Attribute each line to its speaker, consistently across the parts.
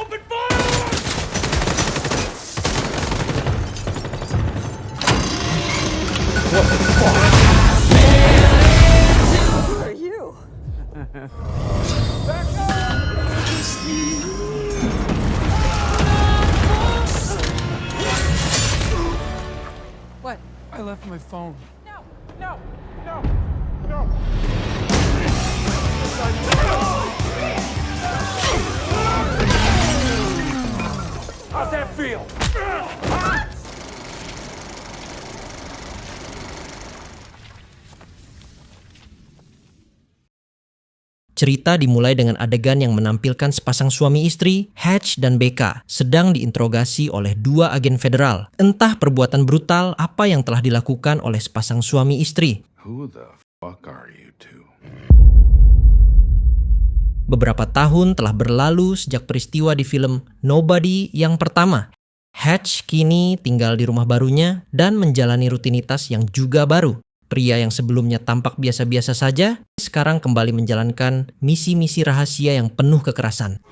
Speaker 1: Open fire!
Speaker 2: Who are you? What?
Speaker 1: I left my phone.
Speaker 2: No, no, no,
Speaker 1: No! How's that feel?
Speaker 3: Cerita dimulai dengan adegan yang menampilkan sepasang suami istri, Hatch dan Becca, sedang diinterogasi oleh dua agen federal. Entah perbuatan brutal apa yang telah dilakukan oleh sepasang suami istri.
Speaker 4: Who the fuck are you two?
Speaker 3: Beberapa tahun telah berlalu sejak peristiwa di film Nobody yang pertama. Hatch kini tinggal di rumah barunya dan menjalani rutinitas yang juga baru. Pria yang sebelumnya tampak biasa-biasa saja, sekarang kembali menjalankan misi-misi rahasia yang penuh kekerasan.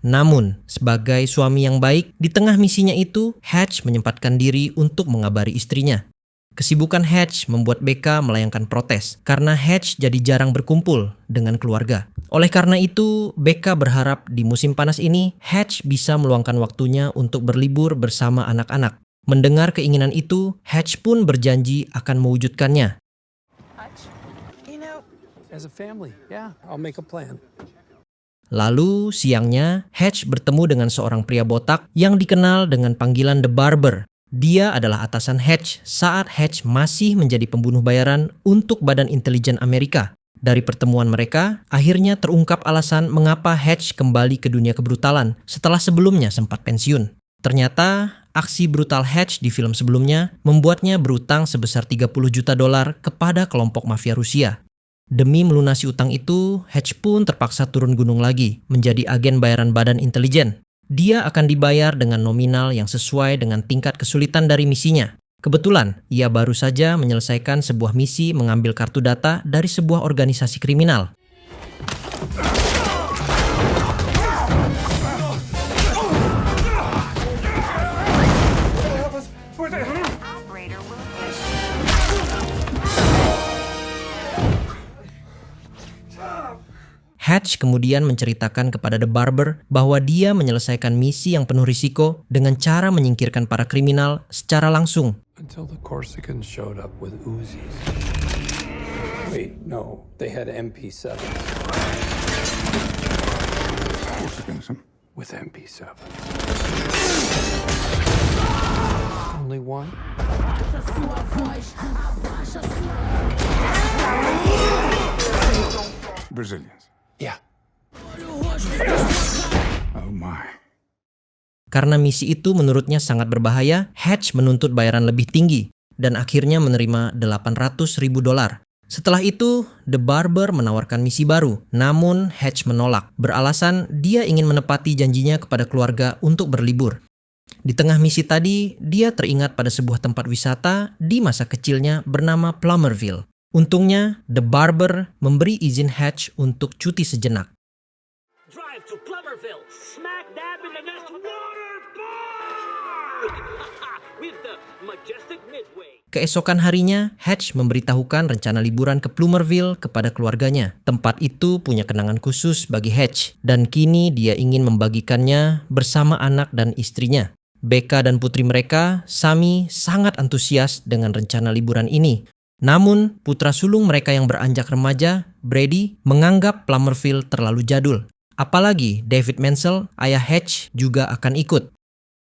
Speaker 3: Namun, sebagai suami yang baik, di tengah misinya itu, Hatch menyempatkan diri untuk mengabari istrinya. Kesibukan Hatch membuat Becca melayangkan protes karena Hatch jadi jarang berkumpul dengan keluarga. Oleh karena itu, Becca berharap di musim panas ini Hatch bisa meluangkan waktunya untuk berlibur bersama anak-anak. Mendengar keinginan itu, Hatch pun berjanji akan mewujudkannya.
Speaker 2: Hutch. You know,
Speaker 1: As a family, yeah, I'll make a plan.
Speaker 3: Lalu siangnya, Hatch bertemu dengan seorang pria botak yang dikenal dengan panggilan The Barber. Dia adalah atasan Hatch saat Hatch masih menjadi pembunuh bayaran untuk Badan Intelijen Amerika. Dari pertemuan mereka, akhirnya terungkap alasan mengapa Hatch kembali ke dunia kebrutalan setelah sebelumnya sempat pensiun. Ternyata, aksi brutal Hatch di film sebelumnya membuatnya berutang sebesar $30 juta kepada kelompok mafia Rusia. Demi melunasi utang itu, Hatch pun terpaksa turun gunung lagi, menjadi agen bayaran Badan Intelijen. Dia akan dibayar dengan nominal yang sesuai dengan tingkat kesulitan dari misinya. Kebetulan, ia baru saja menyelesaikan sebuah misi mengambil kartu data dari sebuah organisasi kriminal. Hatch kemudian menceritakan kepada The Barber bahwa dia menyelesaikan misi yang penuh risiko dengan cara menyingkirkan para kriminal secara langsung.
Speaker 1: Until the Corsicans showed up with Uzis. Wait, no, they had MP7
Speaker 4: Corsicans, huh?
Speaker 1: with MP7. Only one?
Speaker 4: Brazilians.
Speaker 1: Yeah.
Speaker 4: Oh my.
Speaker 3: Karena misi itu menurutnya sangat berbahaya, Hatch menuntut bayaran lebih tinggi dan akhirnya menerima $800.000. Setelah itu, The Barber menawarkan misi baru, namun Hatch menolak, beralasan dia ingin menepati janjinya kepada keluarga untuk berlibur. Di tengah misi tadi, dia teringat pada sebuah tempat wisata di masa kecilnya bernama Plummerville. Untungnya, The Barber memberi izin Hatch untuk cuti sejenak.
Speaker 5: Drive to Plummerville, smack dab in the next water park! With the majestic Midway.
Speaker 3: Keesokan harinya, Hatch memberitahukan rencana liburan ke Plummerville kepada keluarganya. Tempat itu punya kenangan khusus bagi Hatch, dan kini dia ingin membagikannya bersama anak dan istrinya. Becca dan putri mereka, Sammy, sangat antusias dengan rencana liburan ini. Namun, putra sulung mereka yang beranjak remaja, Brady, menganggap Plummerville terlalu jadul. Apalagi David Menzel, ayah Hatch, juga akan ikut.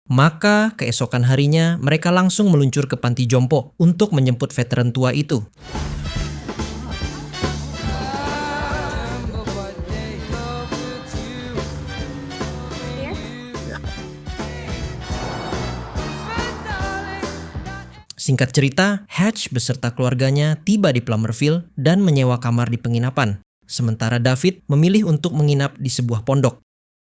Speaker 3: Maka keesokan harinya mereka langsung meluncur ke panti jompo untuk menjemput veteran tua itu. Singkat cerita, Hatch beserta keluarganya tiba di Plummerville dan menyewa kamar di penginapan. Sementara David memilih untuk menginap di sebuah pondok.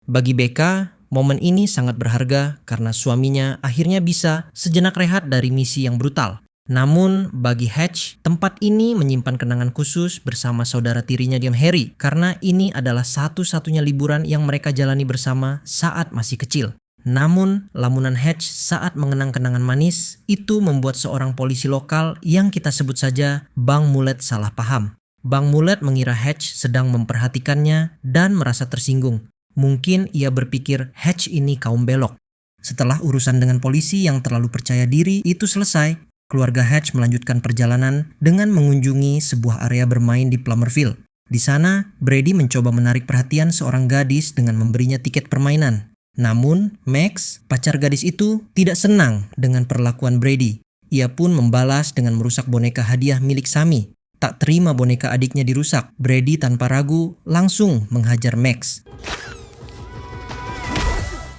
Speaker 3: Bagi Becca, momen ini sangat berharga karena suaminya akhirnya bisa sejenak rehat dari misi yang brutal. Namun, bagi Hatch, tempat ini menyimpan kenangan khusus bersama saudara tirinya John Harry karena ini adalah satu-satunya liburan yang mereka jalani bersama saat masih kecil. Namun, lamunan Hatch saat mengenang kenangan manis itu membuat seorang polisi lokal yang kita sebut saja Bang Mullet salah paham. Bang Mullet mengira Hatch sedang memperhatikannya dan merasa tersinggung. Mungkin ia berpikir Hatch ini kaum belok. Setelah urusan dengan polisi yang terlalu percaya diri itu selesai, keluarga Hatch melanjutkan perjalanan dengan mengunjungi sebuah area bermain di Plummerville. Di sana, Brady mencoba menarik perhatian seorang gadis dengan memberinya tiket permainan. Namun, Max, pacar gadis itu, tidak senang dengan perlakuan Brady. Ia pun membalas dengan merusak boneka hadiah milik Sammy. Tak terima boneka adiknya dirusak, Brady tanpa ragu langsung menghajar Max.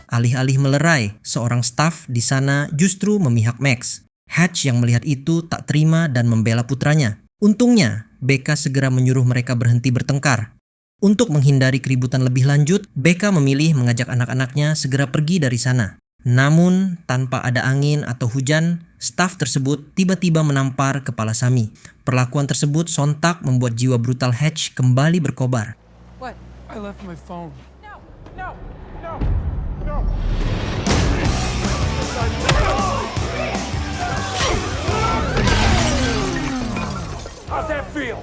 Speaker 3: Alih-alih melerai, seorang staf di sana justru memihak Max. Hatch yang melihat itu tak terima dan membela putranya. Untungnya, Becca segera menyuruh mereka berhenti bertengkar. Untuk menghindari keributan lebih lanjut, Becca memilih mengajak anak-anaknya segera pergi dari sana. Namun, tanpa ada angin atau hujan, staf tersebut tiba-tiba menampar kepala Sammy. Perlakuan tersebut sontak membuat jiwa brutal Hatch kembali berkobar.
Speaker 2: What?
Speaker 1: I left my phone.
Speaker 2: No, no, no, no.
Speaker 1: How's that feel?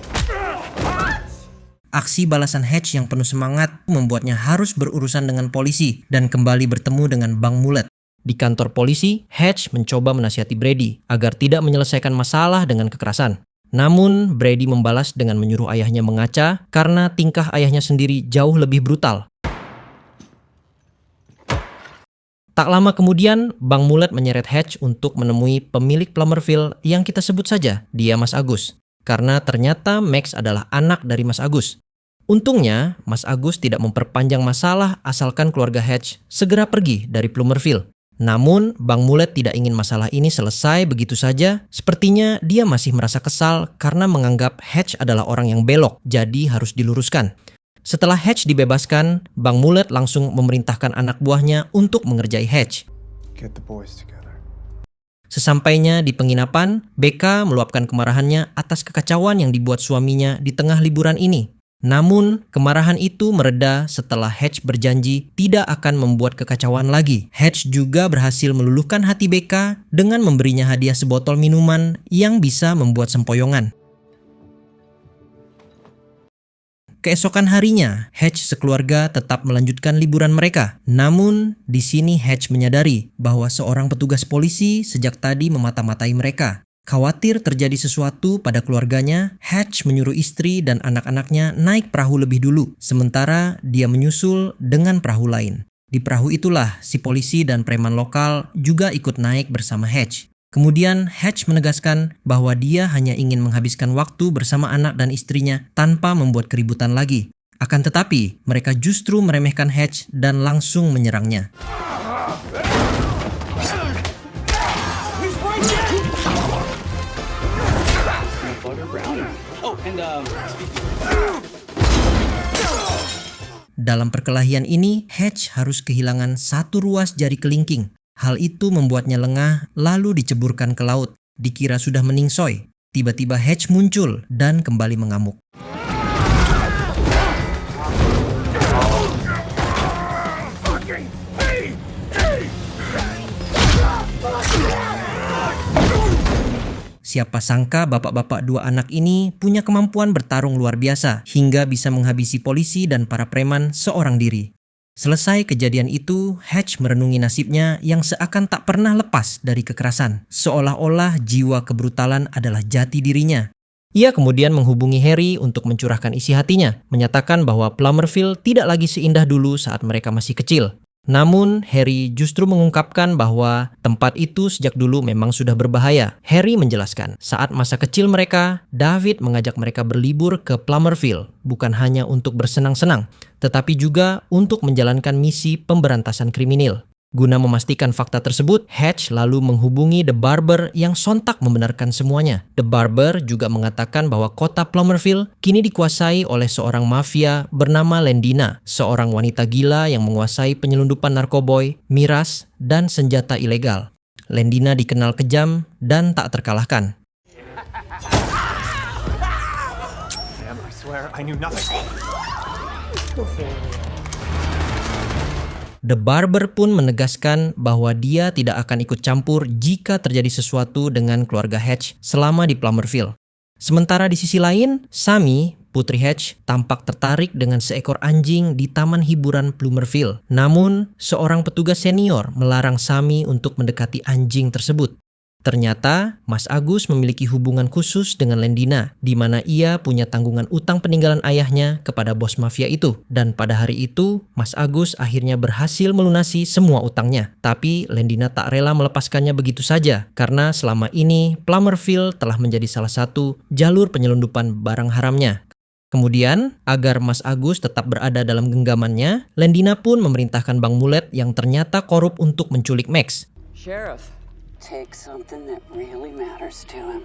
Speaker 3: Aksi balasan Hatch yang penuh semangat membuatnya harus berurusan dengan polisi dan kembali bertemu dengan Bang Mullet. Di kantor polisi, Hatch mencoba menasihati Brady agar tidak menyelesaikan masalah dengan kekerasan. Namun, Brady membalas dengan menyuruh ayahnya mengaca karena tingkah ayahnya sendiri jauh lebih brutal. Tak lama kemudian, Bang Mullet menyeret Hatch untuk menemui pemilik Plummerville yang kita sebut saja dia Mas Agus. Karena ternyata Max adalah anak dari Mas Agus. Untungnya, Mas Agus tidak memperpanjang masalah asalkan keluarga Hatch segera pergi dari Plummerville. Namun, Bang Mullet tidak ingin masalah ini selesai begitu saja. Sepertinya dia masih merasa kesal karena menganggap Hatch adalah orang yang belok, jadi harus diluruskan. Setelah Hatch dibebaskan, Bang Mullet langsung memerintahkan anak buahnya untuk mengerjai Hatch.
Speaker 1: Get the boys together.
Speaker 3: Sesampainya di penginapan, Becca meluapkan kemarahannya atas kekacauan yang dibuat suaminya di tengah liburan ini. Namun, kemarahan itu mereda setelah Hatch berjanji tidak akan membuat kekacauan lagi. Hatch juga berhasil meluluhkan hati Becca dengan memberinya hadiah sebotol minuman yang bisa membuat sempoyongan. Keesokan harinya, Hatch sekeluarga tetap melanjutkan liburan mereka. Namun, di sini Hatch menyadari bahwa seorang petugas polisi sejak tadi memata-matai mereka. Khawatir terjadi sesuatu pada keluarganya, Hatch menyuruh istri dan anak-anaknya naik perahu lebih dulu, sementara dia menyusul dengan perahu lain. Di perahu itulah si polisi dan preman lokal juga ikut naik bersama Hatch. Kemudian Hatch menegaskan bahwa dia hanya ingin menghabiskan waktu bersama anak dan istrinya tanpa membuat keributan lagi. Akan tetapi, mereka justru meremehkan Hatch dan langsung menyerangnya. Dalam perkelahian ini, Hatch harus kehilangan satu ruas jari kelingking. Hal itu membuatnya lengah lalu diceburkan ke laut. Dikira sudah meningsoy. Tiba-tiba Hatch muncul dan kembali mengamuk. Siapa sangka bapak-bapak dua anak ini punya kemampuan bertarung luar biasa hingga bisa menghabisi polisi dan para preman seorang diri. Selesai kejadian itu, Hatch merenungi nasibnya yang seakan tak pernah lepas dari kekerasan. Seolah-olah jiwa kebrutalan adalah jati dirinya. Ia kemudian menghubungi Harry untuk mencurahkan isi hatinya, menyatakan bahwa Plummerville tidak lagi seindah dulu saat mereka masih kecil. Namun, Harry justru mengungkapkan bahwa tempat itu sejak dulu memang sudah berbahaya. Harry menjelaskan, saat masa kecil mereka, David mengajak mereka berlibur ke Plummerville, bukan hanya untuk bersenang-senang, tetapi juga untuk menjalankan misi pemberantasan kriminal. Guna memastikan fakta tersebut, Hatch lalu menghubungi The Barber yang sontak membenarkan semuanya. The Barber juga mengatakan bahwa kota Plummerville kini dikuasai oleh seorang mafia bernama Lendina, seorang wanita gila yang menguasai penyelundupan narkoboy, miras, dan senjata ilegal. Lendina dikenal kejam dan tak terkalahkan.
Speaker 2: Ma'am, I swear I knew nothing.
Speaker 3: The Barber pun menegaskan bahwa dia tidak akan ikut campur jika terjadi sesuatu dengan keluarga Hatch selama di Plummerville. Sementara di sisi lain, Sammy, putri Hatch, tampak tertarik dengan seekor anjing di taman hiburan Plummerville. Namun, seorang petugas senior melarang Sammy untuk mendekati anjing tersebut. Ternyata, Mas Agus memiliki hubungan khusus dengan Lendina, di mana ia punya tanggungan utang peninggalan ayahnya kepada bos mafia itu. Dan pada hari itu, Mas Agus akhirnya berhasil melunasi semua utangnya. Tapi Lendina tak rela melepaskannya begitu saja, karena selama ini Plummerville telah menjadi salah satu jalur penyelundupan barang haramnya. Kemudian, agar Mas Agus tetap berada dalam genggamannya, Lendina pun memerintahkan Bang Mulet yang ternyata korup untuk menculik Max.
Speaker 6: Sheriff, take something that really matters to him.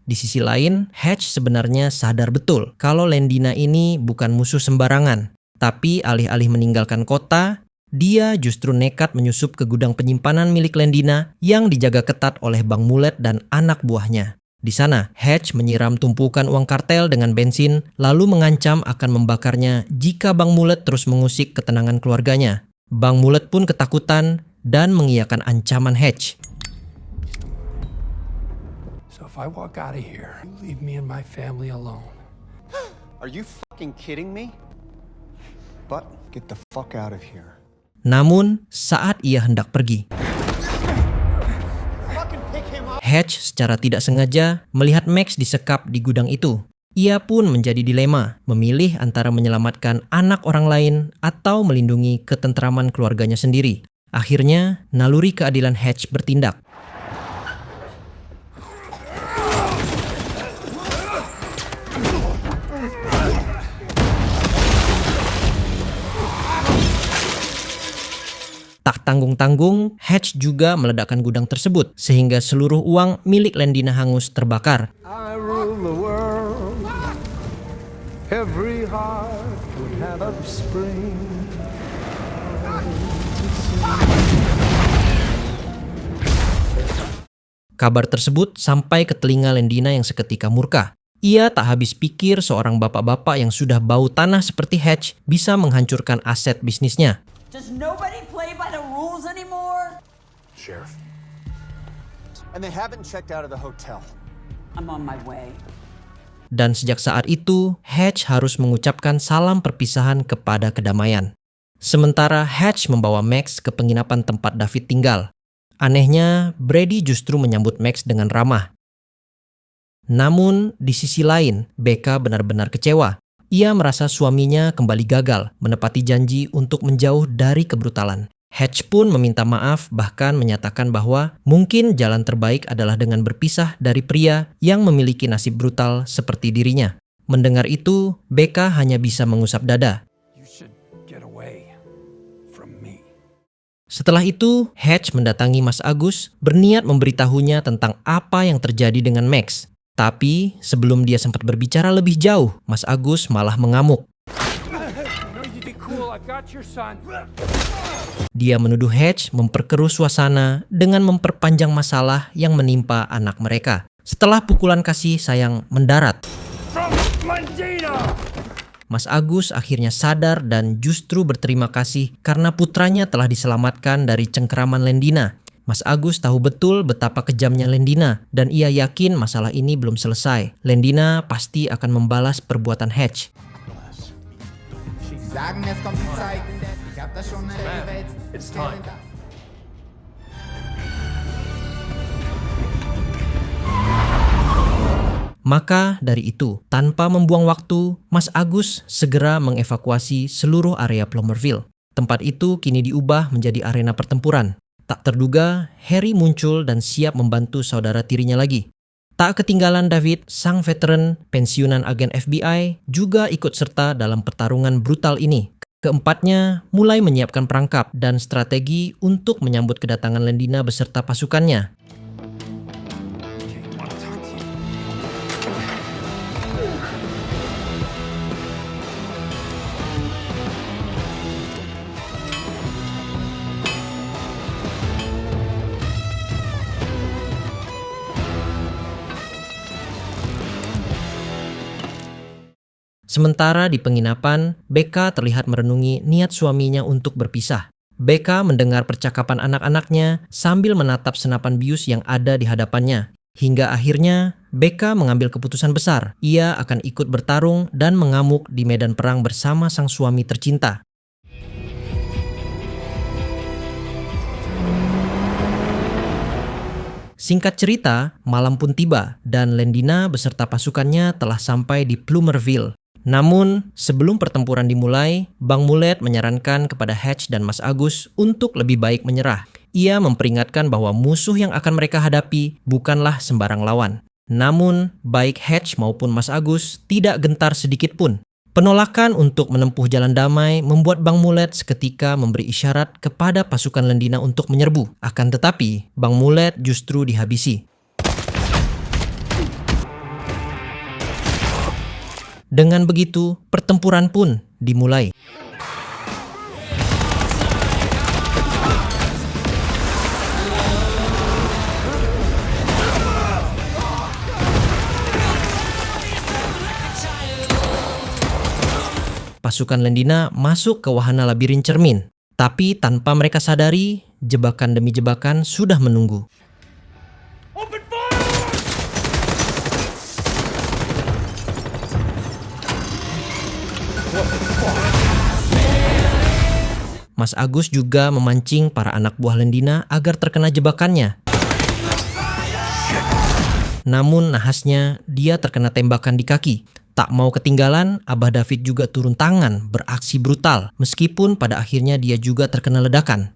Speaker 3: Di sisi lain, Hatch sebenarnya sadar betul kalau Lendina ini bukan musuh sembarangan. Tapi alih-alih meninggalkan kota, dia justru nekat menyusup ke gudang penyimpanan milik Lendina yang dijaga ketat oleh Bang Mulet dan anak buahnya. Di sana, Hatch menyiram tumpukan uang kartel dengan bensin, lalu mengancam akan membakarnya jika Bang Mulet terus mengusik ketenangan keluarganya. Bang Mulet pun ketakutan dan mengiyakan ancaman Hatch.
Speaker 1: So if I walk out of here, you leave me and my family alone.
Speaker 7: Are you fucking kidding me? But get the fuck out of here.
Speaker 3: Namun, saat ia hendak pergi, Hatch secara tidak sengaja melihat Max disekap di gudang itu. Ia pun menjadi dilema, memilih antara menyelamatkan anak orang lain atau melindungi ketentraman keluarganya sendiri. Akhirnya, naluri keadilan Hatch bertindak. Tak tanggung-tanggung, Hatch juga meledakkan gudang tersebut sehingga seluruh uang milik Lendina hangus terbakar.
Speaker 8: I rule the world. Every heart would have a spring.
Speaker 3: Kabar tersebut sampai ke telinga Lendina yang seketika murka. Ia tak habis pikir seorang bapak-bapak yang sudah bau tanah seperti Hatch bisa menghancurkan aset bisnisnya.
Speaker 6: Does nobody play by the rules anymore?
Speaker 4: Sheriff.
Speaker 7: And they haven't checked out of the hotel.
Speaker 6: I'm on my way.
Speaker 3: Dan sejak saat itu, Hatch harus mengucapkan salam perpisahan kepada kedamaian. Sementara Hatch membawa Max ke penginapan tempat David tinggal. Anehnya, Brady justru menyambut Max dengan ramah. Namun, di sisi lain, Becca benar-benar kecewa. Ia merasa suaminya kembali gagal menepati janji untuk menjauh dari kebrutalan. Hatch pun meminta maaf, bahkan menyatakan bahwa mungkin jalan terbaik adalah dengan berpisah dari pria yang memiliki nasib brutal seperti dirinya. Mendengar itu, Becca hanya bisa mengusap dada.
Speaker 1: You should get away from me.
Speaker 3: Setelah itu, Hatch mendatangi Mas Agus, berniat memberitahunya tentang apa yang terjadi dengan Max. Tapi, sebelum dia sempat berbicara lebih jauh, Mas Agus malah mengamuk.
Speaker 2: No, you be cool. I got your son.
Speaker 3: Dia menuduh Hatch memperkeruh suasana dengan memperpanjang masalah yang menimpa anak mereka. Setelah pukulan kasih sayang mendarat,
Speaker 2: From Lendina!
Speaker 3: Mas Agus akhirnya sadar dan justru berterima kasih karena putranya telah diselamatkan dari cengkeraman Lendina. Mas Agus tahu betul betapa kejamnya Lendina dan ia yakin masalah ini belum selesai. Lendina pasti akan membalas perbuatan Hatch.
Speaker 2: It's time.
Speaker 3: Maka dari itu, tanpa membuang waktu, Mas Agus segera mengevakuasi seluruh area Plummerville. Tempat itu kini diubah menjadi arena pertempuran. Tak terduga, Harry muncul dan siap membantu saudara tirinya lagi. Tak ketinggalan David, sang veteran pensiunan agen FBI, juga ikut serta dalam pertarungan brutal ini. Keempatnya mulai menyiapkan perangkap dan strategi untuk menyambut kedatangan Lendina beserta pasukannya. Sementara di penginapan, Becca terlihat merenungi niat suaminya untuk berpisah. Becca mendengar percakapan anak-anaknya sambil menatap senapan bius yang ada di hadapannya. Hingga akhirnya, Becca mengambil keputusan besar. Ia akan ikut bertarung dan mengamuk di medan perang bersama sang suami tercinta. Singkat cerita, malam pun tiba dan Lendina beserta pasukannya telah sampai di Plumerville. Namun, sebelum pertempuran dimulai, Bang Mullet menyarankan kepada Hatch dan Mas Agus untuk lebih baik menyerah. Ia memperingatkan bahwa musuh yang akan mereka hadapi bukanlah sembarang lawan. Namun, baik Hatch maupun Mas Agus tidak gentar sedikit pun. Penolakan untuk menempuh jalan damai membuat Bang Mullet seketika memberi isyarat kepada pasukan Lendina untuk menyerbu. Akan tetapi, Bang Mullet justru dihabisi. Dengan begitu, pertempuran pun dimulai. Pasukan Lendina masuk ke wahana labirin cermin. Tapi tanpa mereka sadari, jebakan demi jebakan sudah menunggu. Mas Agus juga memancing para anak buah Lendina agar terkena jebakannya. Namun nahasnya, dia terkena tembakan di kaki. Tak mau ketinggalan, Abah David juga turun tangan beraksi brutal, meskipun pada akhirnya dia juga terkena ledakan.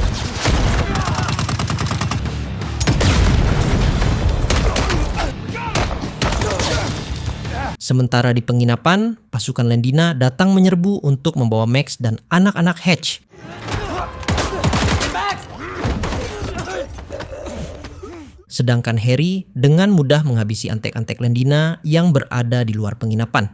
Speaker 3: Sementara di penginapan, pasukan Lendina datang menyerbu untuk membawa Max dan anak-anak Hatch. Sedangkan Harry dengan mudah menghabisi antek-antek Lendina yang berada di luar penginapan.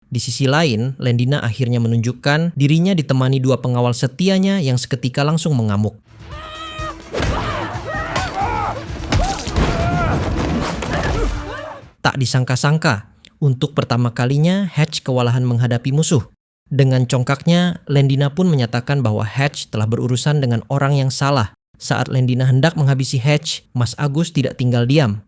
Speaker 3: Di sisi lain, Lendina akhirnya menunjukkan dirinya ditemani dua pengawal setianya yang seketika langsung mengamuk. Tak disangka-sangka, untuk pertama kalinya Hatch kewalahan menghadapi musuh. Dengan congkaknya, Lendina pun menyatakan bahwa Hatch telah berurusan dengan orang yang salah. Saat Lendina hendak menghabisi Hatch, Mas Agus tidak tinggal diam.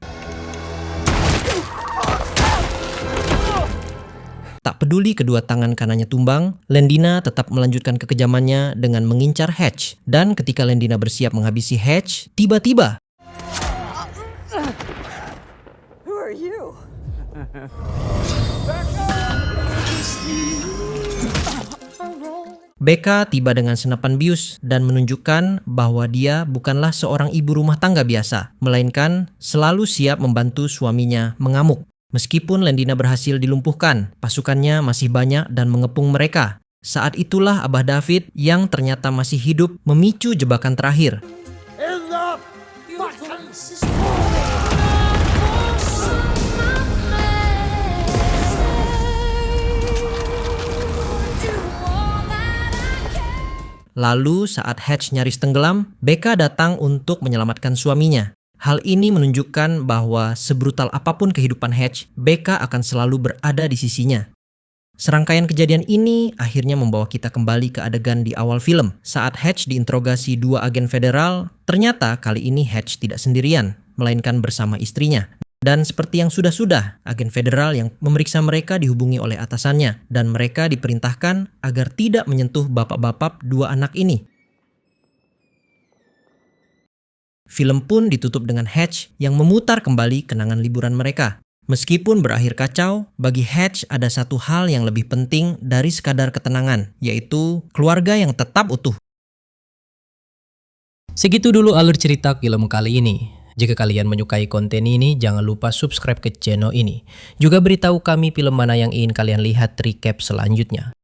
Speaker 3: Tak peduli kedua tangan kanannya tumbang, Lendina tetap melanjutkan kekejamannya dengan mengincar Hatch. Dan ketika Lendina bersiap menghabisi Hatch, tiba-tiba Becca tiba dengan senapan bius dan menunjukkan bahwa dia bukanlah seorang ibu rumah tangga biasa, melainkan selalu siap membantu suaminya mengamuk. Meskipun Lendina berhasil dilumpuhkan, pasukannya masih banyak dan mengepung mereka. Saat itulah Abah David yang ternyata masih hidup memicu jebakan terakhir. Lalu saat Hatch nyaris tenggelam, Becca datang untuk menyelamatkan suaminya. Hal ini menunjukkan bahwa sebrutal apapun kehidupan Hatch, Becca akan selalu berada di sisinya. Serangkaian kejadian ini akhirnya membawa kita kembali ke adegan di awal film. Saat Hatch diinterogasi dua agen federal, ternyata kali ini Hatch tidak sendirian, melainkan bersama istrinya. Dan seperti yang sudah-sudah, agen federal yang memeriksa mereka dihubungi oleh atasannya, dan mereka diperintahkan agar tidak menyentuh bapak-bapak dua anak ini. Film pun ditutup dengan Hatch yang memutar kembali kenangan liburan mereka. Meskipun berakhir kacau, bagi Hatch ada satu hal yang lebih penting dari sekadar ketenangan, yaitu keluarga yang tetap utuh.
Speaker 9: Segitu dulu alur cerita film kali ini. Jika kalian menyukai konten ini, jangan lupa subscribe ke channel ini. Juga beritahu kami film mana yang ingin kalian lihat recap selanjutnya.